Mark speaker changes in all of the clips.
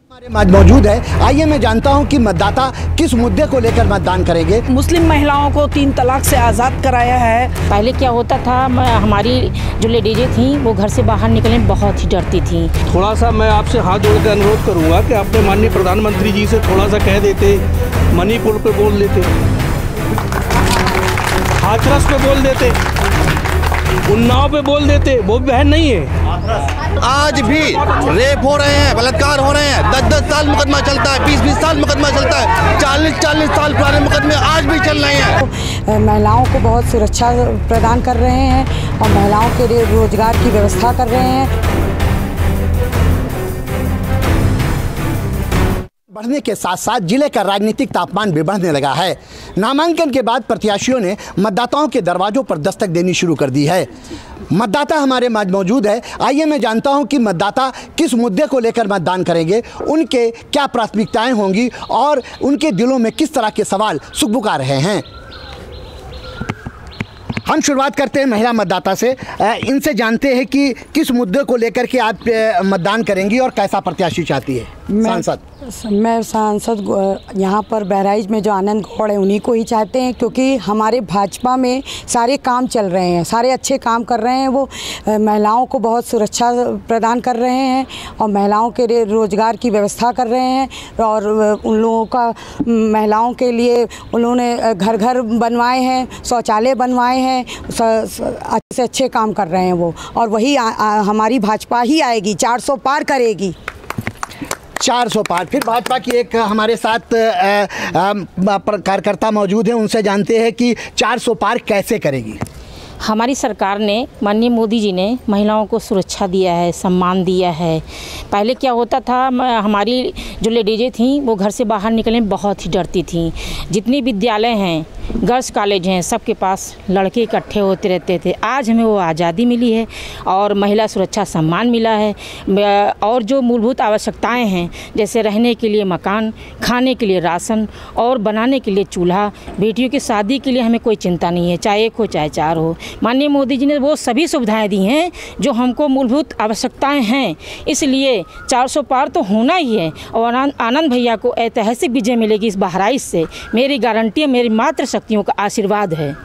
Speaker 1: हमारे पास मौजूद है। आइए मैं जानता हूं कि मतदाता किस मुद्दे को लेकर मतदान करेंगे।
Speaker 2: मुस्लिम महिलाओं को 3 तलाक से आज़ाद कराया है।
Speaker 3: पहले क्या होता था, हमारी जो लेडीजें थी वो घर से बाहर निकलने में बहुत ही डरती थी।
Speaker 4: थोड़ा सा मैं आपसे हाथ जोड़ कर अनुरोध करूंगा कि अपने माननीय प्रधानमंत्री जी से थोड़ा सा कह देते, मणिपुर पे बोल देते, हाथरस पे बोल देते, उन्नाव पे बोल देते। वो बहन नहीं है।
Speaker 5: आज भी रेप हो रहे हैं, बलात्कार हो रहे हैं। 10-10 साल मुकदमा चलता है, 20-20 साल मुकदमा चलता है, 40-40 साल पुराने मुकदमे आज भी चल रहे हैं।
Speaker 6: महिलाओं को बहुत सुरक्षा प्रदान कर रहे हैं और महिलाओं के लिए रोजगार की व्यवस्था कर रहे हैं।
Speaker 1: बढ़ने के साथ साथ जिले का राजनीतिक तापमान भी बढ़ने लगा है। नामांकन के बाद प्रत्याशियों ने मतदाताओं के दरवाजों पर दस्तक देनी शुरू कर दी है। मतदाता हमारे पास मौजूद है। आइए मैं जानता हूं कि मतदाता किस मुद्दे को लेकर मतदान करेंगे, उनके क्या प्राथमिकताएं होंगी और उनके दिलों में किस तरह के सवाल सुखबुका रहे हैं। हम शुरुआत करते हैं महिला मतदाता से। इनसे जानते हैं कि किस मुद्दे को लेकर के आप मतदान करेंगी और कैसा प्रत्याशी चाहती है।
Speaker 6: मैं सांसद यहाँ पर बहराइच में जो आनंद गौड़ है उन्हीं को ही चाहते हैं, क्योंकि हमारे भाजपा में सारे काम चल रहे हैं, सारे अच्छे काम कर रहे हैं। वो महिलाओं को बहुत सुरक्षा प्रदान कर रहे हैं और महिलाओं के लिए रोजगार की व्यवस्था कर रहे हैं और उन लोगों का महिलाओं के लिए उन्होंने घर घर बनवाए हैं, शौचालय बनवाए हैं, अच्छे से अच्छे काम कर रहे हैं वो। और वही हमारी भाजपा ही आएगी, 400 पार करेगी।
Speaker 1: 400 पार। फिर भाजपा की एक हमारे साथ कार्यकर्ता मौजूद है, उनसे जानते हैं कि 400 पार कैसे करेगी।
Speaker 3: हमारी सरकार ने, माननीय मोदी जी ने महिलाओं को सुरक्षा दिया है, सम्मान दिया है। पहले क्या होता था, हमारी जो लेडीजें थी वो घर से बाहर निकलने में बहुत ही डरती थी। जितनी विद्यालय हैं, गर्ल्स कॉलेज हैं, सबके पास लड़के इकट्ठे होते रहते थे। आज हमें वो आज़ादी मिली है और महिला सुरक्षा सम्मान मिला है। और जो मूलभूत आवश्यकताएं हैं, जैसे रहने के लिए मकान, खाने के लिए राशन और बनाने के लिए चूल्हा, बेटियों की शादी के लिए हमें कोई चिंता नहीं है, चाहे 1 हो चाहे 4 हो। माननीय मोदी जी ने वो सभी सुविधाएं दी हैं जो हमको मूलभूत आवश्यकताएं हैं। इसलिए 400 पार तो होना ही है और आनंद भैया को ऐतिहासिक विजय मिलेगी इस बहराइच से। मेरी गारंटी है, मेरी मात्र शक्तियों का आशीर्वाद है।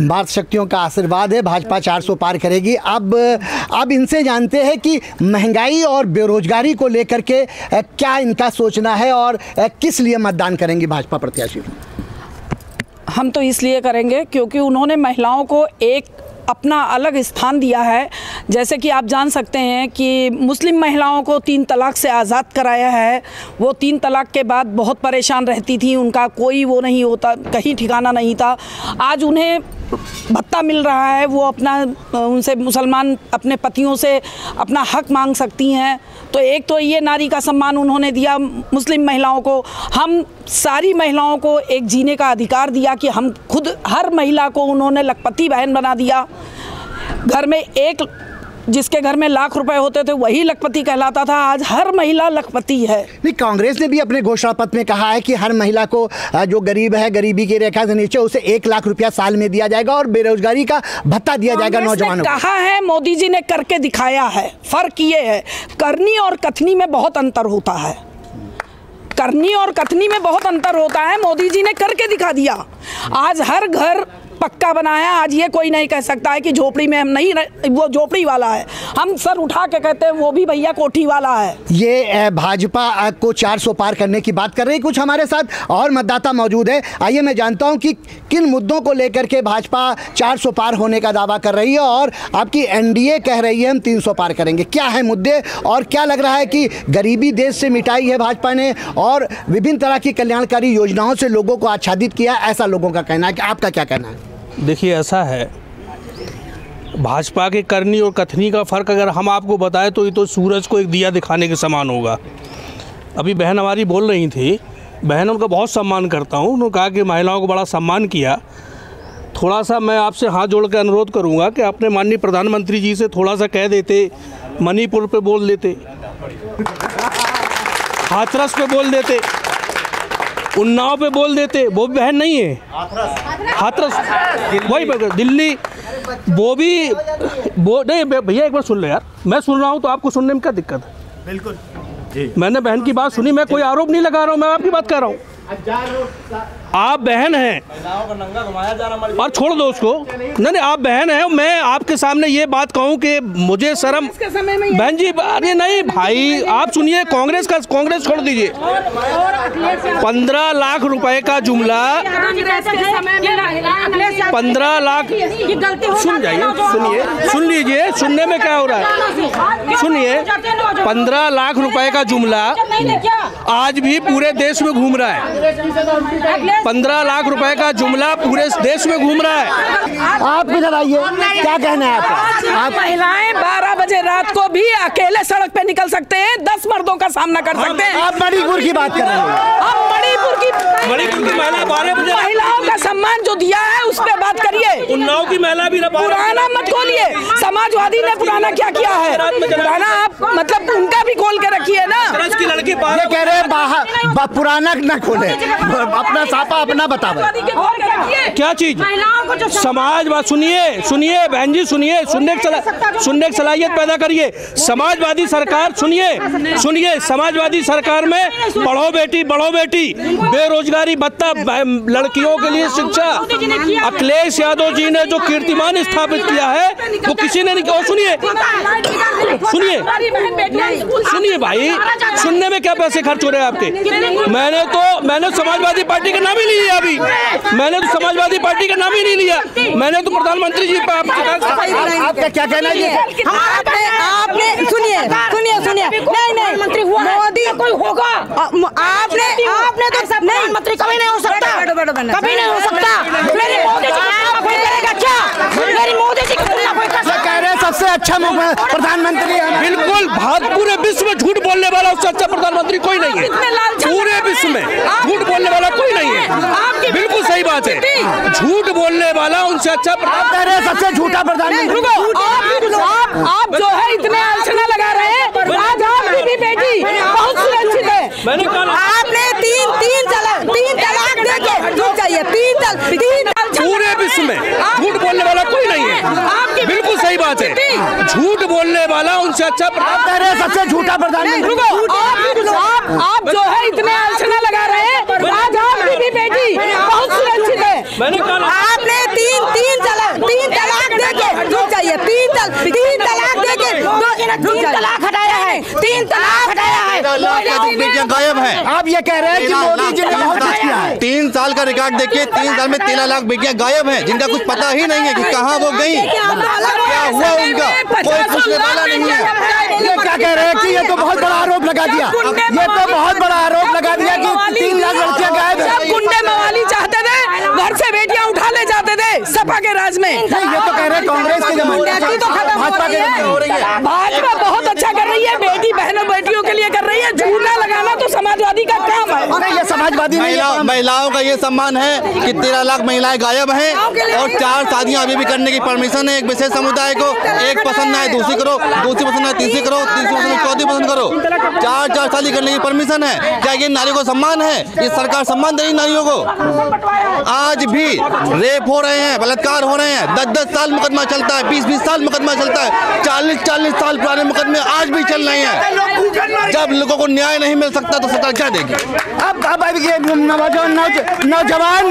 Speaker 1: मात्र शक्तियों का आशीर्वाद है। भाजपा 400 पार करेगी। अब इनसे जानते हैं कि महंगाई और बेरोजगारी को लेकर के क्या इनका सोचना है और किस लिए मतदान करेंगी भाजपा प्रत्याशी।
Speaker 2: हम तो इसलिए करेंगे क्योंकि उन्होंने महिलाओं को एक अपना अलग स्थान दिया है। जैसे कि आप जान सकते हैं कि मुस्लिम महिलाओं को 3 तलाक से आज़ाद कराया है। वो 3 तलाक के बाद बहुत परेशान रहती थी, उनका कोई वो नहीं होता, कहीं ठिकाना नहीं था। आज उन्हें भत्ता मिल रहा है, वो अपना उनसे मुसलमान अपने पतियों से अपना हक मांग सकती हैं। तो एक तो ये नारी का सम्मान उन्होंने दिया मुस्लिम महिलाओं को। हम सारी महिलाओं को एक जीने का अधिकार दिया कि हम खुद, हर महिला को उन्होंने लखपति बहन बना दिया। घर में जिसके घर में लाख रुपए होते थे वही लखपति कहलाता था, आज हर महिला लखपति है।
Speaker 1: नहीं, कांग्रेस ने भी अपने घोषणा पत्र में कहा है कि हर महिला को जो गरीब है, गरीबी की रेखा से नीचे, उसे 1 लाख रुपया साल में दिया जाएगा और बेरोजगारी का भत्ता दिया जाएगा नौजवानों को।
Speaker 2: कहा है, मोदी जी ने करके दिखाया है। फर्क ये है, करनी और कथनी में बहुत अंतर होता है। करनी और कथनी में बहुत अंतर होता है। मोदी जी ने करके दिखा दिया। आज हर घर पक्का बनाया। आज ये कोई नहीं कह सकता है कि झोपड़ी में हम नहीं, वो झोपड़ी वाला है। हम सर उठा के कहते हैं वो भी भैया कोठी वाला है।
Speaker 1: ये भाजपा को 400 पार करने की बात कर रही। कुछ हमारे साथ और मतदाता मौजूद है। आइए मैं जानता हूं कि किन मुद्दों को लेकर के भाजपा 400 पार होने का दावा कर रही है और आपकी एनडीए कह रही है हम 300 पार करेंगे। क्या है मुद्दे और क्या लग रहा है कि गरीबी देश से मिटाई है भाजपा ने और विभिन्न तरह की कल्याणकारी योजनाओं से लोगों को आच्छादित किया, ऐसा लोगों का कहना है। कि आपका क्या कहना है?
Speaker 4: देखिए, ऐसा है, भाजपा के करनी और कथनी का फ़र्क अगर हम आपको बताएं तो ये तो सूरज को एक दिया दिखाने के समान होगा। अभी बहन हमारी बोल रही थी, बहन उनका बहुत सम्मान करता हूँ, उन्होंने कहा कि महिलाओं को बड़ा सम्मान किया। थोड़ा सा मैं आपसे हाथ जोड़ के अनुरोध करूँगा कि अपने माननीय प्रधानमंत्री जी से थोड़ा सा कह देते, मणिपुर पे बोल देते, हाथरस पे बोल देते, उन्नाव पे बोल देते। वो बहन नहीं है। हाथरस वही दिल्ली, वो नहीं। भैया एक बार सुन लो यार, मैं सुन रहा हूँ तो आपको सुनने में क्या दिक्कत है?
Speaker 1: बिल्कुल।
Speaker 4: मैंने बहन की बात सुनी, मैं कोई आरोप नहीं लगा रहा हूँ, मैं आपकी बात कर रहा हूँ। आप बहन हैं और छोड़ दो उसको, नहीं आप बहन हैं। मैं आपके सामने ये बात कहूँ कि मुझे शर्म, बहन जी अरे नहीं भाई आप सुनिए, कांग्रेस छोड़ दीजिए। 15 लाख रुपए का जुमला, 15 लाख, सुन जाइए, सुन लीजिए, सुनने में क्या हो रहा है, सुनिए। 15 लाख रुपए का जुमला आज भी पूरे देश में घूम रहा है। 15 लाख रुपए का जुमला पूरे देश में घूम रहा है।
Speaker 1: आप इधर आइए, क्या कहना है आपका?
Speaker 2: आप महिलाएं 12 बजे रात को भी अकेले सड़क पे निकल सकते हैं, 10 मर्दों का सामना कर सकते हैं।
Speaker 1: आप मणिपुर की बात कर रहे हैं।
Speaker 2: आप मणिपुर की
Speaker 4: महिला 12 बजे
Speaker 2: महिलाओं का सम्मान जो दिया है उस पर बात करिए।
Speaker 4: उन्नाव की महिला भी
Speaker 2: पुराना मत खोलिए, समाजवादी ने पुराना क्या किया है पुराना, आप मतलब उनका भी खोल के रखिए ना।
Speaker 4: की लड़की
Speaker 1: ये कह रहे हैं बाहर पुराना न खोले, अपना सापा अपना बतावे।
Speaker 4: क्या चीज समाजवाद, सुनिए बहन जी, सुनिए, सुनने की सलाहियत पैदा करिए। समाजवादी सरकार, सुनिए समाजवादी सरकार में पढ़ो बेटी बेरोजगारी भत्ता, लड़कियों के लिए शिक्षा, अखिलेश यादव जी ने जो कीर्तिमान स्थापित किया है वो किसी ने नहीं किया। सुनिए भाई, सुनने में क्या पैसे खर्च हो रहे हैं आपके? मैंने समाजवादी पार्टी का नाम ही नहीं लिया अभी, मैंने तो समाजवादी पार्टी का नाम ही नहीं लिया, मैंने तो प्रधानमंत्री जी आपका
Speaker 1: क्या कहना है?
Speaker 6: आपने सुनिए नहीं मंत्री हुआ मोदी कोई होगा, आपने तो प्रधानमंत्री कभी नहीं हो सकता, कभी नहीं हो सकता। मेरी मोदी जी कोई करेगा क्या? मेरी मोदी जी
Speaker 1: कह रहे सबसे अच्छा प्रधानमंत्री है।
Speaker 4: बिल्कुल, पूरे विश्व में झूठ बोलने वाला उससे अच्छा प्रधानमंत्री कोई नहीं है, पूरे विश्व में झूठ बोलने वाला कोई नहीं है। बिल्कुल सही बात है, झूठ बोलने वाला उनसे अच्छा
Speaker 1: सबसे झूठा प्रधानमंत्री।
Speaker 2: आप जो है इतने आलोचना लगा रहे हैं, आज आपकी भी बेटी बहुत सुरक्षित है।
Speaker 6: आपने तीन तलाक देके झूठ चाहिए, तीन
Speaker 4: पूरे विश्व में झूठ बोलने वाला कोई नहीं है। बिल्कुल सही बात है, झूठ बोलने वाला उनसे अच्छा
Speaker 1: सबसे झूठा प्रधानमंत्री।
Speaker 2: आप जो है इतने आलोचना लगा रहे हैं, आज आपकी भी बेटी बहुत सुरक्षित है।
Speaker 6: आपने तीन तलाक देके झूठ चाहिए, तीन तलाक देके तलाक हटाया है, 3 तलाक हटाया है।
Speaker 5: बेटियां गायब हैं।
Speaker 1: आप ये कह रहे हैं कि मोदी जी ने बहुत कुछ किया है।
Speaker 5: 3 साल का रिकॉर्ड देखिए, 3 साल में 13 लाख बेटियां गायब हैं, जिनका कुछ पता ही नहीं है कि कहाँ वो गई, क्या हुआ उनका, कोई पूछने वाला नहीं है।
Speaker 1: ये क्या कह रहे हैं कि ये तो बहुत बड़ा आरोप लगा दिया, कि 3 लाख लड़कियां गायब हैं।
Speaker 2: गुंडे मवाली चाहते थे, घर से बेटियां उठा ले जाते थे सपा के राज में।
Speaker 1: ये तो कह रहे हैं कांग्रेस के जमाने में, भाजपा के जमाने हो रही है।
Speaker 2: भाजपा बहुत अच्छा कर रही है, बेटियों के लिए कर रही है। झूठा लगाना तो समाजवादी का काम है।
Speaker 1: नहीं, ये समाजवादी
Speaker 5: महिलाओं का ये सम्मान है कि 13 लाख महिलाएं गायब हैं और 4 शादियां अभी भी करने की परमिशन है। एक विशेष समुदाय को, एक पसंद आए दूसरी करो, दूसरी पसंद आए तीसरी करो, तीसरी पसंद आए चौथी पसंद करो, 4 शादी करने की परमिशन है। क्या ये नारियों को सम्मान है? ये सरकार सम्मान दे रही नारियों को? आज भी रेप हो रहे हैं, बलात्कार हो रहे हैं, 10-10 साल मुकदमा चलता है, 20-20 साल मुकदमा चलता है, 40-40 साल पुराने मुकदमे आज भी चल रहे हैं। जब लोगों को न्याय नहीं मिल सकता तो सरकार क्या देगी?
Speaker 1: अब ये नौजवान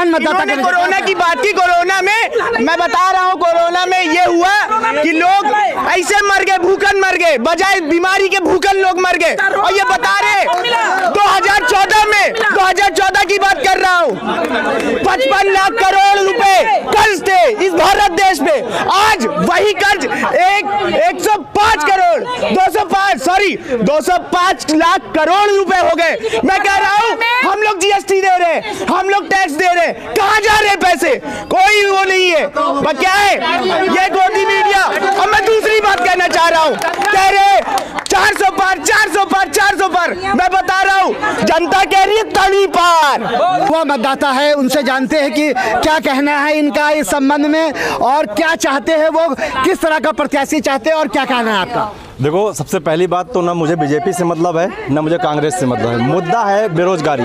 Speaker 1: मतदाता
Speaker 7: कोरोना की बात की, कोरोना में मैं बता रहा हूँ, कोरोना में ये हुआ कि लोग ऐसे मर गए, भूखन मर गए, बजाय बीमारी के भूखन लोग मर गए। और ये बता रहे 2014 की बात कर रहा हूँ, 55 लाख करोड़ रुपए कर्ज थे इस भारत देश में। आज वही कर्ज 205 लाख करोड़ रुपए हो गए। मैं कह रहा हूँ हम लोग जीएसटी दे रहे हैं, हम लोग टैक्स दे रहे हैं, कहाँ जा रहे हैं पैसे? कोई वो नहीं है। क्या है ये गोदी मीडिया? और मैं दूसरी बात कहना चाह रहा हूँ, कह रहे 400 पार, मैं बता रहा हूँ जनता कह रही है तड़ी पार।
Speaker 1: वो मतदाता है, उनसे जानते हैं कि क्या कहना है इनका इस संबंध में और क्या चाहते हैं, वो किस तरह का प्रत्याशी चाहते हैं और क्या कहना है आपका।
Speaker 8: देखो, सबसे पहली बात तो ना मुझे बीजेपी से मतलब है, ना मुझे कांग्रेस से मतलब है। मुद्दा है बेरोजगारी।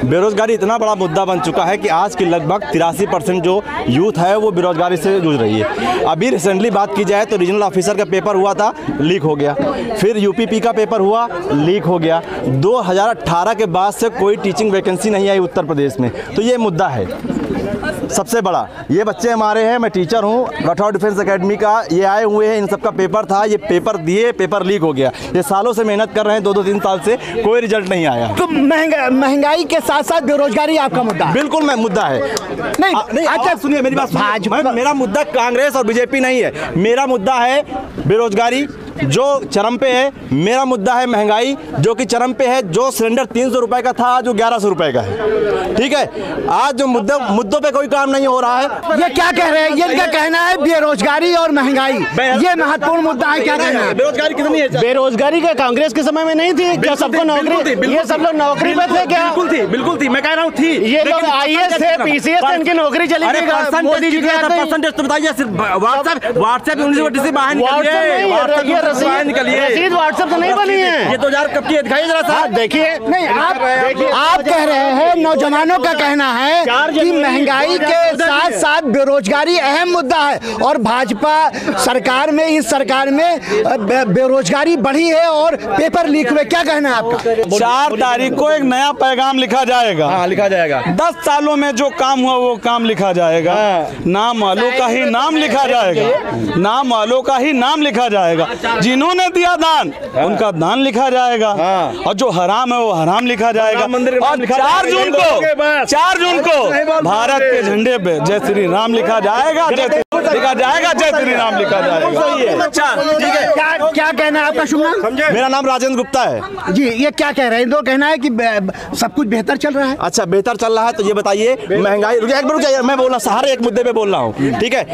Speaker 8: बेरोजगारी इतना बड़ा मुद्दा बन चुका है कि आज की लगभग 83% जो यूथ है वो बेरोजगारी से जूझ रही है। अभी रिसेंटली बात की जाए तो रीजनल ऑफिसर का पेपर हुआ था, लीक हो गया। फिर यूपीपी का पेपर हुआ, लीक हो गया। 2018 के बाद से कोई टीचिंग वैकेंसी नहीं आई उत्तर प्रदेश में। तो ये मुद्दा है सबसे बड़ा। ये बच्चे हमारे हैं, मैं टीचर हूँ राठौर डिफेंस एकेडमी का, ये आए हुए हैं, इन सब का पेपर था, ये पेपर दिए, पेपर लीक हो गया। ये सालों से मेहनत कर रहे हैं, 2-3 साल से कोई रिजल्ट नहीं आया।
Speaker 1: तो महंगाई के साथ साथ बेरोजगारी आपका मुद्दा?
Speaker 8: बिल्कुल मैं मुद्दा है।
Speaker 1: नहीं
Speaker 8: अच्छा सुनिए मेरी बात सुनिए। मेरा मुद्दा कांग्रेस और बीजेपी नहीं है, मेरा मुद्दा है बेरोजगारी जो चरम पे है। मेरा मुद्दा है महंगाई जो कि चरम पे है। जो सिलेंडर 300 रुपए का था आज वो 1100 रुपए का है। ठीक है, आज जो मुद्दों पे कोई काम नहीं हो रहा है।
Speaker 1: ये क्या कह रहे हैं? ये इनका कहना है बेरोजगारी और महंगाई ये महत्वपूर्ण मुद्दा है। क्या कहना है?
Speaker 8: बेरोजगारी कितनी है?
Speaker 7: बेरोजगारी का कांग्रेस के समय में नहीं थी क्या? सबको नौकरी, ये सब लोग नौकरी पे थे क्या?
Speaker 8: बिल्कुल थी, मैं कह रहा हूँ थी।
Speaker 7: ये लोग आईएएस थे, पीसीएस थे, इनकी नौकरी चली गई। मोदी जी के
Speaker 8: परसेंटेज तो बताइए। व्हाट्सएप यूनिवर्सिटी से बाहर निकलिए।
Speaker 7: रसीद व्हाट्सएप तो नहीं बनी है।
Speaker 8: ये 2000 कब की है? दिखाइए जरा सा।
Speaker 7: देखिए
Speaker 1: नहीं, आप कह रहे हैं, नौजवानों का कहना है कि महंगाई के साथ साथ बेरोजगारी अहम मुद्दा है और भाजपा सरकार में, इस सरकार में बेरोजगारी बढ़ी है और पेपर लीक हुए। क्या कहना है आपका?
Speaker 9: 4 तारीख को एक नया पैगाम लिखा जाएगा।
Speaker 8: हाँ, लिखा जाएगा।
Speaker 9: 10 सालों में जो काम हुआ वो काम लिखा जाएगा। नाम वालों का ही नाम लिखा जाएगा, नाम वालों का ही नाम लिखा जाएगा। जिन्होंने दिया दान उनका दान लिखा जाएगा और जो हराम है वो हराम लिखा जाएगा। और 4 जून को भारत के झंडे पे जय श्री राम लिखा जाएगा, जय श्री राम लिखा जाएगा।
Speaker 8: अच्छा ठीक है,
Speaker 1: क्या कहना है आपका? शुभ नाम?
Speaker 8: मेरा नाम राजेंद्र गुप्ता है
Speaker 1: जी। ये क्या कह रहे हैं? इनको कहना है कि सब कुछ बेहतर चल रहा है।
Speaker 8: अच्छा बेहतर चल रहा है तो ये बताइए महंगाई। रुकिए मैं बोल रहा, हर एक मुद्दे पे बोल रहा हूँ। ठीक है,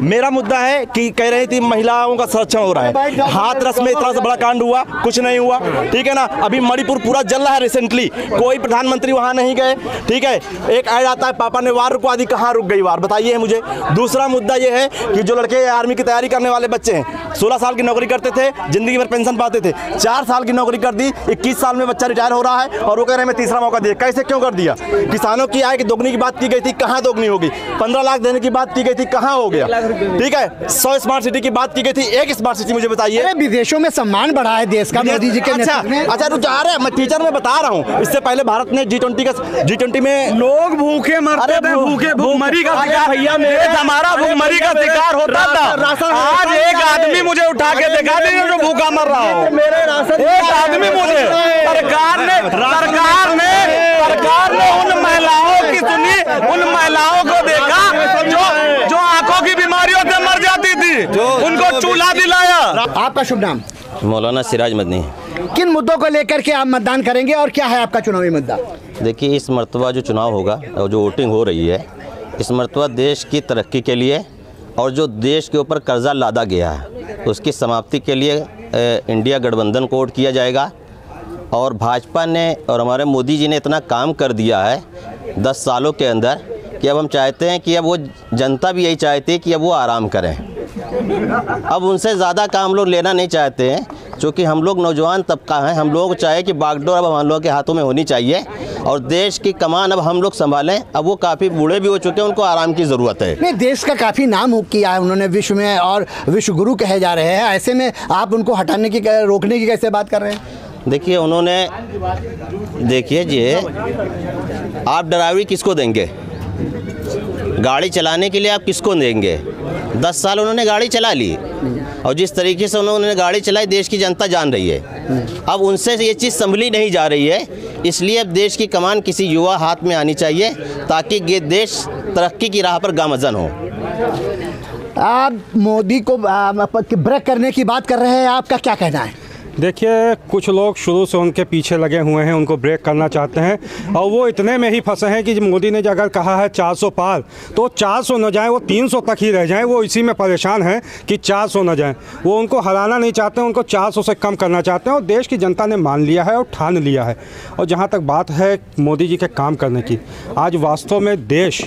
Speaker 8: मेरा मुद्दा है कि कह रही थी महिलाओं का संरक्षण हो रहा है। हाथरस में इतना सा बड़ा कांड हुआ, कुछ नहीं हुआ। ठीक है ना, अभी मणिपुर पूरा जल रहा है रिसेंटली, कोई प्रधानमंत्री वहां नहीं गए। ठीक है, एक ऐड आता है पापा ने वार रुकवा दी, कहाँ रुक गई वार? बताइए मुझे। दूसरा मुद्दा ये है कि जो लड़के आर्मी की तैयारी करने वाले बच्चे हैं, 16 साल की नौकरी करते थे, जिंदगी भर पेंशन पाते थे, 4 साल की नौकरी कर दी, 21 साल में बच्चा रिटायर हो रहा है और वो कह रहे हैं मैं तीसरा मौका दिया। कैसे, क्यों कर दिया? किसानों की आय की दोगुनी की बात की गई थी, कहाँ दोगुनी होगी? 15 लाख देने की बात की गई थी, कहाँ हो गया? ठीक है, 100 स्मार्ट सिटी की बात की गई थी, एक स्मार्ट सिटी मुझे बताइए।
Speaker 1: विदेशों में सम्मान बढ़ा है देश का मोदी जी के नेतृत्व में।
Speaker 8: अच्छा रुक जा रहे हैं, मैं टीचर में बता रहा हूँ। इससे पहले भारत ने G20 में
Speaker 9: लोग भूखे मरते थे, भूखमरी का शिकार। भैया हमारा भूखमरी का शिकार होता था। आज एक आदमी मुझे उठा के दिखा दीजिए जो भूखा मर रहा हो। एक आदमी मुझे, सरकार ने उन महिलाओं की सुनी, उन महिलाओं को देखा जो आंखों की बीमारियों से मर जाती थी, उनको चूल्हा दिलाया।
Speaker 1: आपका शुभ नाम?
Speaker 10: मौलाना सिराज मदनी।
Speaker 1: किन मुद्दों को लेकर के आप मतदान करेंगे और क्या है आपका चुनावी मुद्दा?
Speaker 10: देखिए, इस मरतबा जो चुनाव होगा और जो वोटिंग हो रही है, इस मरतबा देश की तरक्की के लिए और जो देश के ऊपर कर्जा लादा गया है उसकी समाप्ति के लिए इंडिया गठबंधन को वोट किया जाएगा। और भाजपा ने और हमारे मोदी जी ने इतना काम कर दिया है 10 सालों के अंदर कि अब हम चाहते हैं कि अब वो जनता भी यही चाहती है कि अब वो आराम करें। अब उनसे ज़्यादा काम लोग लेना नहीं चाहते हैं, क्योंकि हम लोग नौजवान तबका हैं। हम लोग चाहे कि बागडोर अब हम लोगों के हाथों में होनी चाहिए और देश की कमान अब हम लोग संभालें। अब वो काफ़ी बूढ़े भी हो चुके हैं, उनको आराम की ज़रूरत है।
Speaker 1: नहीं, देश का काफ़ी नाम किया है उन्होंने विश्व में और विश्व गुरु कहे जा रहे हैं। ऐसे में आप उनको हटाने की, रोकने की कैसे बात कर रहे हैं?
Speaker 10: देखिए उन्होंने, देखिए जी, आप ड्राइवरी किसको देंगे? गाड़ी चलाने के लिए आप किसको देंगे? 10 साल उन्होंने गाड़ी चला ली और जिस तरीके से उन्होंने गाड़ी चलाई देश की जनता जान रही है। अब उनसे ये चीज़ संभली नहीं जा रही है, इसलिए अब देश की कमान किसी युवा हाथ में आनी चाहिए ताकि ये देश तरक्की की राह पर गामजन हो।
Speaker 1: आप मोदी को ब्रेक करने की बात कर रहे हैं, आपका क्या कहना है?
Speaker 11: देखिए, कुछ लोग शुरू से उनके पीछे लगे हुए हैं, उनको ब्रेक करना चाहते हैं और वो इतने में ही फंसे हैं कि मोदी ने अगर कहा है 400 पार तो 400 न जाए, वो 300 तक ही रह जाएं। वो इसी में परेशान हैं कि 400 न जाएं। वो उनको हराना नहीं चाहते, उनको 400 से कम करना चाहते हैं और देश की जनता ने मान लिया है और ठान लिया है। और जहाँ तक बात है मोदी जी के काम करने की, आज वास्तव में देश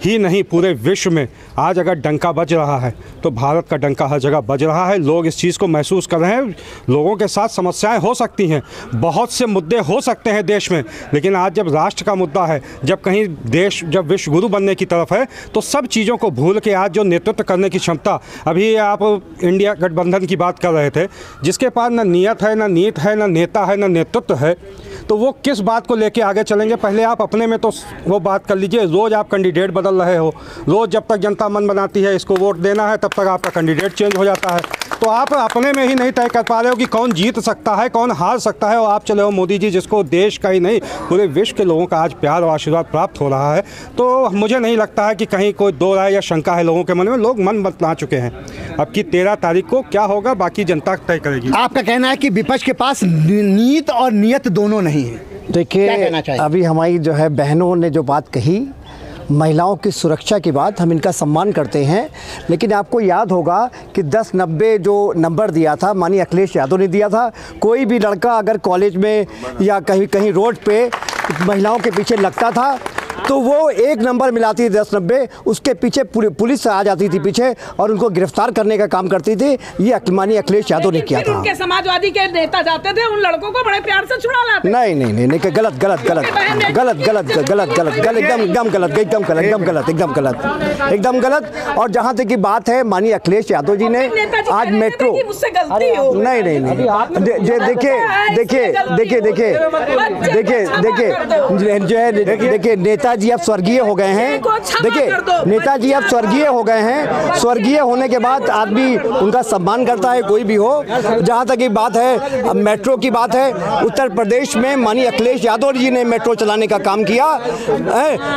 Speaker 11: ही नहीं पूरे विश्व में आज अगर डंका बज रहा है तो भारत का डंका हर जगह बज रहा है। लोग इस चीज़ को महसूस कर रहे हैं। लोगों के साथ समस्याएं हो सकती हैं, बहुत से मुद्दे हो सकते हैं देश में, लेकिन आज जब राष्ट्र का मुद्दा है, जब कहीं देश जब विश्व गुरु बनने की तरफ है, तो सब चीज़ों को भूल के आज जो नेतृत्व करने की क्षमता, अभी आप इंडिया गठबंधन की बात कर रहे थे, जिसके पास न नियत है, न नीत है, न नेता है, न नेतृत्व है, तो वो किस बात को लेके आगे चलेंगे? पहले आप अपने में तो वो बात कर लीजिए। रोज़ आप कैंडिडेट बदल रहे हो, रोज़ जब तक जनता मन बनाती है इसको वोट देना है तब तक आपका कैंडिडेट चेंज हो जाता है। तो आप अपने में ही नहीं तय कर पा रहे हो कि कौन जीत सकता है, कौन हार सकता है, और आप चले हो मोदी जी, जिसको देश का ही नहीं पूरे विश्व के लोगों का आज प्यार और आशीर्वाद प्राप्त हो रहा है। तो मुझे नहीं लगता है कि कहीं कोई दो राय या शंका है लोगों के मन में। लोग मन बतला चुके हैं। अब की 13 तारीख को क्या होगा बाकी जनता तय करेगी।
Speaker 1: आपका कहना है कि विपक्ष के पास नीत और नियत दोनों नहीं है।
Speaker 12: देखिए, अभी हमारी जो है बहनों ने जो बात कही, महिलाओं की सुरक्षा की बात, हम इनका सम्मान करते हैं, लेकिन आपको याद होगा कि 10-90 जो नंबर दिया था माननीय अखिलेश यादव ने दिया था। कोई भी लड़का अगर कॉलेज में या कहीं रोड पे महिलाओं के पीछे लगता था तो वो 1 नंबर मिलाती थी 10-90, उसके पीछे पूरी पुलिस आ जाती थी पीछे और उनको गिरफ्तार करने का काम करती थी। ये माननीय अखिलेश यादव ने किया था।
Speaker 2: उनके समाजवादी के नेता जाते थे, उन लड़कों को बड़े प्यार से छुड़ा लाते।
Speaker 12: नहीं, एकदम गलत। और जहाँ तक की बात है, माननीय अखिलेश यादव जी ने आज मेट्रो, देखिए नेताजी अब स्वर्गीय हो गए हैं। देखिए नेताजी अब स्वर्गीय हो गए हैं। स्वर्गीय होने के बाद आदमी उनका सम्मान करता है, कोई भी हो। जहाँ तक ये बात है, अब मेट्रो की बात है, उत्तर प्रदेश में माननीय अखिलेश यादव जी ने मेट्रो चलाने का काम किया।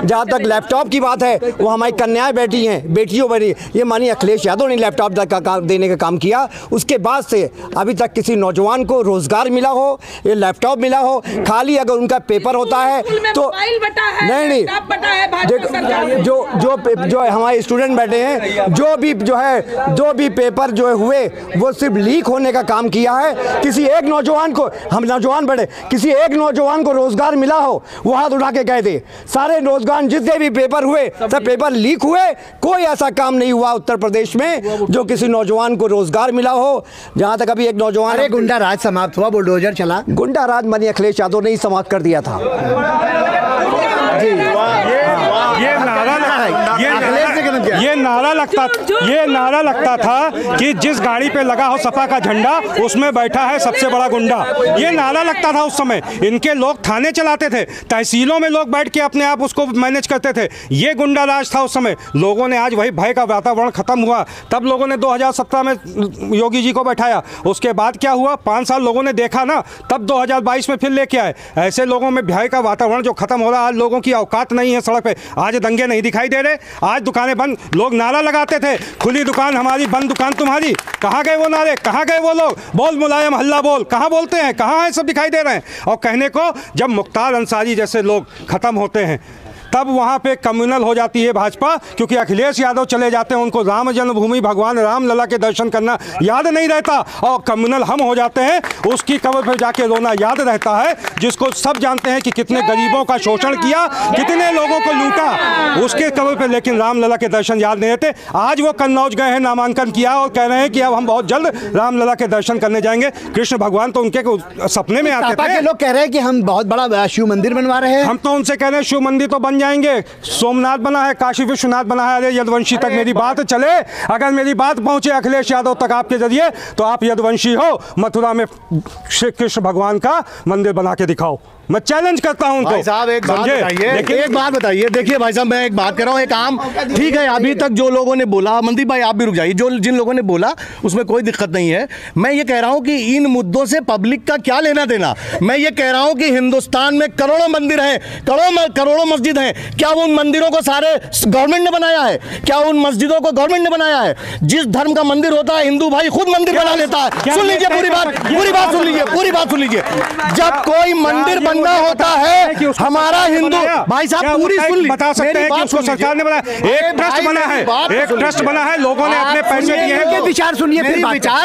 Speaker 12: जहाँ तक लैपटॉप की बात है, वो हमारी कन्याएं बैठी हैं, बेटियों बनी, ये माननीय अखिलेश यादव ने लैपटॉप देने का काम किया। उसके बाद से अभी तक किसी नौजवान को रोजगार मिला हो, ये लैपटॉप मिला हो। खाली अगर उनका पेपर होता है तो नहीं, जो हमारे स्टूडेंट बैठे हैं, जो भी पेपर जो हुए वो सिर्फ लीक होने का काम किया है। किसी एक नौजवान को, हम नौजवान बैठे, किसी एक नौजवान को रोजगार मिला हो, वो हाथ उठा के कह दे। सारे रोजगार जितने भी पेपर हुए सब पेपर लीक हुए। कोई ऐसा काम नहीं हुआ उत्तर प्रदेश में जो किसी नौजवान को रोजगार मिला हो। जहाँ तक अभी एक नौजवान,
Speaker 1: अरे गुंडा राज समाप्त हुआ, बुलडोजर चला।
Speaker 12: गुंडा राज माननीय अखिलेश यादव ने ही समाप्त कर दिया था।
Speaker 11: ये नारा लगता था कि जिस गाड़ी पे लगा हो सपा का झंडा उसमें बैठा है सबसे बड़ा गुंडा। ये नारा लगता था उस समय। इनके लोग थाने चलाते थे, तहसीलों में लोग बैठ के अपने आप उसको मैनेज करते थे। ये गुंडा राज था उस समय। लोगों ने आज वही भय का वातावरण खत्म हुआ, तब लोगों ने 2017 में योगी जी को बैठाया। उसके बाद क्या हुआ, 5 साल लोगों ने देखा ना, तब 2022 में फिर लेके आए। ऐसे लोगों में भय का वातावरण जो खत्म हो रहा है, आज लोगों की औकात नहीं है सड़क पे। आज दंगे नहीं दिखाई दे रहे, आज दुकानें बंद। लोग नारा लगाते थे, खुली दुकान हमारी, बंद दुकान तुम्हारी। कहाँ गए वो नारे, कहाँ गए वो लोग? बोल मुलायम हल्ला बोल, कहाँ बोलते हैं, कहाँ है? सब दिखाई दे रहे हैं। और कहने को जब मुख्तार अंसारी जैसे लोग खत्म होते हैं तब वहाँ पे कम्युनल हो जाती है भाजपा, क्योंकि अखिलेश यादव चले जाते हैं, उनको राम जन्मभूमि भगवान राम लला के दर्शन करना याद नहीं रहता, और कम्युनल हम हो जाते हैं। उसकी कब्र पे जाके रोना याद रहता है, जिसको सब जानते हैं कि कितने गरीबों का शोषण किया, कितने लोगों को लूटा, उसके कब्र पे लेकिन राम लला के दर्शन याद नहीं रहते। आज वो कन्नौज गए हैं, नामांकन किया और कह रहे हैं कि अब हम बहुत जल्द राम लला के दर्शन करने जाएंगे। कृष्ण भगवान तो उनके सपने में आते थे।
Speaker 1: लोग कह रहे हैं कि हम बहुत बड़ा शिव मंदिर बनवा रहे हैं।
Speaker 11: हम तो उनसे कह रहे हैं शिव मंदिर तो बन जाएंगे, सोमनाथ बना है, काशी विश्वनाथ बना है। अरे यदुवंशी तक मेरी बात चले, अगर मेरी बात पहुंचे अखिलेश यादव तक आपके जरिए, तो आप यदुवंशी हो, मथुरा में श्री कृष्ण भगवान का मंदिर बना के दिखाओ। मैं चैलेंज करता हूं उनको।
Speaker 13: भाई साहब एक बात बताइए, देखिए भाई साहब मैं एक बात कर रहा हूं, एक आम, ठीक है अभी तक जो लोगों ने बोला, मनदीप भाई आप भी रुक जाइए, जो जिन लोगों ने बोला उसमें कोई दिक्कत नहीं है। मैं ये कह रहा हूं कि इन मुद्दों से पब्लिक का क्या लेना देना। मैं ये कह रहा हूं कि हिंदुस्तान में करोड़ों मंदिर हैं, करोड़ों मस्जिद हैं, क्या उन मंदिरों को सारे गवर्नमेंट ने बनाया है? क्या उन मस्जिदों को गवर्नमेंट ने बनाया है? जिस धर्म का मंदिर होता है, हिंदू भाई खुद मंदिर बना लेता है। सुन लीजिए पूरी बात सुन लीजिए। जब कोई मंदिर बनना होता है, हमारा हिंदू भाई साहब पूरी सुन
Speaker 11: बता सकते हैं कि उसको सरकार ने बनाया, एक ट्रस्ट बना है, लोगों ने अपने पैसे दिए हैं।
Speaker 1: विचार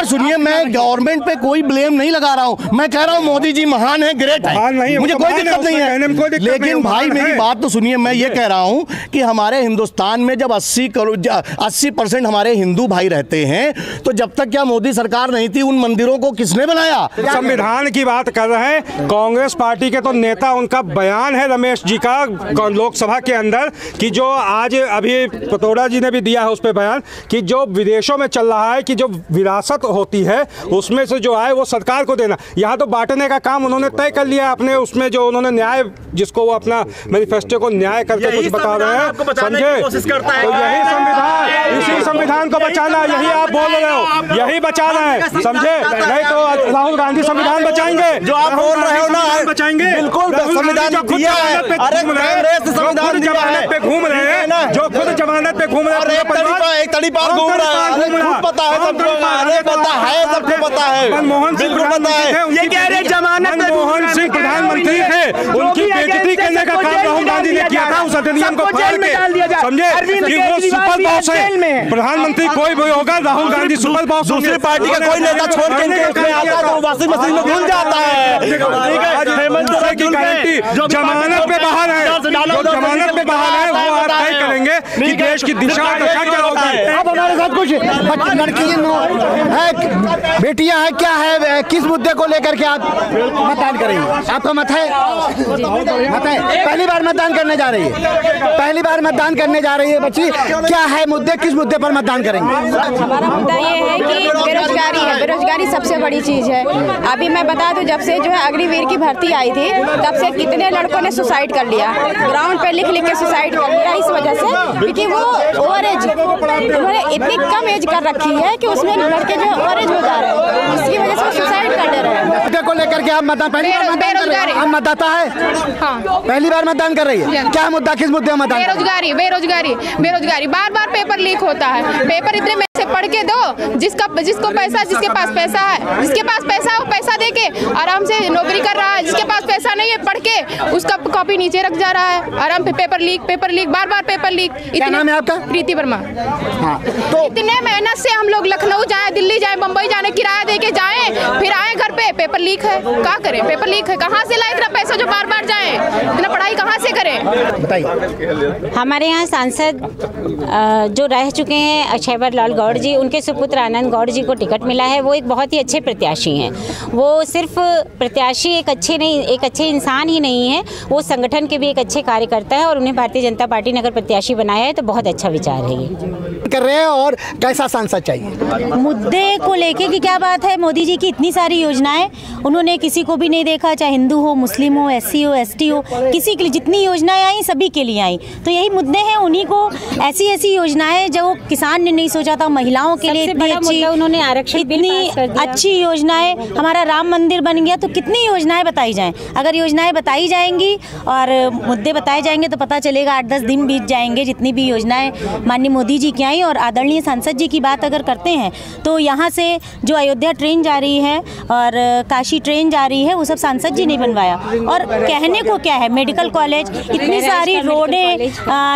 Speaker 13: सुनिए, मैं गवर्नमेंट पे कोई ब्लेम नहीं लगा रहा हूं। मैं कह रहा हूं मोदी जी महान है, ग्रेट है, मुझे कोई दिक्कत नहीं है। लेकिन भाई मेरी बात तो सुनिए, मैं ये कह रहा हूँ कि हमारे हिंदुस्तान में जब 80% हमारे हिंदू भाई रहते हैं, तो जब तक क्या मोदी सरकार नहीं थी, उन मंदिरों को किसने बनाया?
Speaker 11: संविधान की बात कर रहे हैं, कांग्रेस पार्टी के तो नेता, उनका बयान है रमेश जी का लोकसभा के अंदर कि जो आज अभी पतौड़ा जी ने भी दिया है उस पर बयान कि जो विदेशों में चल रहा है कि जो विरासत होती है उसमें से जो आए वो सरकार को देना। यहाँ तो बांटने का काम उन्होंने तय कर लिया अपने उसमें, जो उन्होंने न्याय, जिसको वो अपना मैनिफेस्टो को न्याय करके कुछ बता रहे हैं, समझे? तो यही संविधान, इसी संविधान को बचाना, यही आप बोल रहे हो, यही बचा रहे हैं, समझे? नहीं तो राहुल गांधी संविधान बचाएंगे,
Speaker 8: जो आप बोल रहे हो ना,
Speaker 11: बचाएंगे
Speaker 8: बिल्कुल संविधान दिया है। अरे कांग्रेस संविधान
Speaker 11: जमानत पे घूम रहे हैं, जो खुद जमानत पे घूम रहे हैं,
Speaker 8: एक तड़ी पार घूम रहा है, पता है सबको, पता है, सबको पता है,
Speaker 11: मनमोहन सिंह
Speaker 8: पता है।
Speaker 11: ये कह रहे जमानत, मनमोहन सिंह प्रधानमंत्री थे, उनकी बेइज्जती करने का काम राहुल गांधी ने किया था उस अधिनियम को फाड़ के, समझे? कि वो सुपर बॉस है, प्रधानमंत्री कोई भी होगा, राहुल गांधी सुपर बॉस।
Speaker 8: दूसरी पार्टी का कोई नेता छोड़ के इनके आता है तो वॉशिंग मशीन में घुल जाता है।
Speaker 11: जमानत पे बाहर है, जो जमानत पे बाहर है वो आप तय करेंगे कि देश की दिशा दशा क्या होगी।
Speaker 1: अब हमारे साथ कुछ लड़कियां है, बेटियां हैं, क्या है, किस मुद्दे को लेकर के आप मतदान करेंगे? आपका मत है? मत है? पहली बार मतदान करने जा रही है, पहली बार मतदान करने जा रही है बच्ची, क्या है मुद्दे, किस मुद्दे पर मतदान करेंगे?
Speaker 14: हमारा मुद्दा ये है कि बेरोजगारी है, बेरोजगारी सबसे बड़ी चीज़ है। अभी मैं बता दूं, जब से जो है अग्निवीर की भर्ती आई थी तब से कितने लड़कों ने सुसाइड कर लिया, ग्राउंड पे लिख के सुसाइड कर लिया, इस वजह से क्योंकि वो ओवर एज, उन्होंने इतनी कम एज कर रखी है कि उसमें लड़के जो ओवर एज हो जा रहे हैं, इसकी वजह से वो सुसाइड कर दे रहे हैं।
Speaker 1: मुद्दे को लेकर के आप मतदान, पहली बार
Speaker 14: बेरोजगारी,
Speaker 1: आप मतदाता है?
Speaker 14: हाँ,
Speaker 1: पहली बार मतदान कर रही है, क्या मुद्दा, किस मुद्दे में मतदान?
Speaker 14: बेरोजगारी, बेरोजगारी, बेरोजगारी, बार बार पेपर लीक होता है, पेपर इतने में से पढ़ के दो, जिसको पैसा, जिसके पास पैसा है, जिसके पास पैसा है वो पैसा दे के आराम से नौकरी कर रहा है, जिसके पास पैसा नहीं है पढ़ के उसका कॉपी नीचे रख जा रहा है, आराम पे पेपर लीक, बार बार पेपर लीक।
Speaker 1: क्या नाम है आपका?
Speaker 14: प्रीति वर्मा।
Speaker 1: हाँ, तो
Speaker 14: इतने मेहनत से हम लोग लखनऊ जाए, दिल्ली जाए, बम्बई जाने किराया दे के जाए, फिर आए घर पे पेपर लीक है, क्या करें? पेपर लीक है, कहाँ से लाए इतना पैसा जो बार बार जाए, इतना पढ़ाई कहाँ से करें?
Speaker 1: बताइए।
Speaker 3: हमारे यहाँ सांसद जो रह चुके हैं अक्षयवर लाल गौड़ जी, उनके सुपुत्र आनंद गौड़ जी को टिकट मिला है। वो एक बहुत ही अच्छे प्रत्याशी हैं। वो सिर्फ प्रत्याशी एक अच्छे इंसान ही नहीं है, वो संगठन के भी एक अच्छे कार्यकर्ता है और उन्हें भारतीय जनता पार्टी ने अगर प्रत्याशी बनाया है तो बहुत अच्छा विचार है ये
Speaker 1: कर रहे हैं। और कैसा सांसद चाहिए?
Speaker 15: मुद्दे को लेके की क्या बात है, मोदी जी की इतनी सारी योजनाएं, उन्होंने किसी को भी नहीं देखा, चाहे हिंदू हो, मुस्लिम हो, एससी हो, एसटी हो, किसी के लिए जितनी योजनाएं आई सभी के लिए आई। तो यही मुद्दे हैं, उन्हीं को ऐसी योजनाएं जो किसान ने नहीं सोचा था, महिलाओं के लिए इतनी अच्छी,
Speaker 3: उन्होंने आरक्षण
Speaker 15: इतनी अच्छी योजनाएं, हमारा राम मंदिर बन गया, तो कितनी योजनाएं बताई जाएं। अगर योजनाएं बताई जाएंगी और मुद्दे बताए जाएंगे तो पता चलेगा, 8-10 दिन बीत जाएंगे जितनी भी योजनाएं माननीय मोदी जी की आई। और आदरणीय सांसद जी की बात अगर करते हैं तो यहाँ से जो अयोध्या ट्रेन जा रही है और काशी ट्रेन जा रही है, वो सब सांसद जी ने बनवाया। और कहने को क्या है, मेडिकल कॉलेज, इतनी सारी रोडें,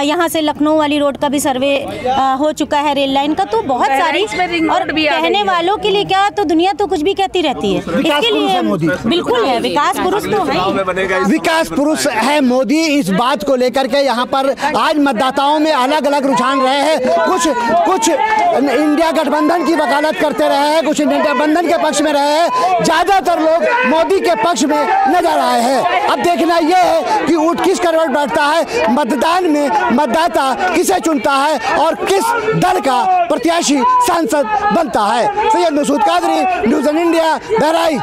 Speaker 15: यहाँ से लखनऊ वाली रोड का भी सर्वे हो चुका है, रेल लाइन का, तो बहुत सारी। और कहने वालों के लिए क्या, तो दुनिया तो कुछ भी कहती रहती है, इसके लिए
Speaker 1: मोदी
Speaker 15: बिल्कुल है, विकास पुरुष तो है,
Speaker 1: विकास पुरुष है मोदी। इस बात को लेकर के यहाँ पर आज मतदाताओं में अलग अलग रुझान रहे हैं। कुछ इंडिया गठबंधन की वकालत करते रहे हैं, कुछ इंडिया गठबंधन के पक्ष में रहे हैं, ज्यादातर लोग मोदी के पक्ष में नजर आए हैं। अब देखना यह है कि ऊँट किस करवट बैठता है, मतदान में मतदाता किसे चुनता है और किस दल का प्रत्याशी सांसद बनता है। Syed Masood Qadri, news India, Bahraich.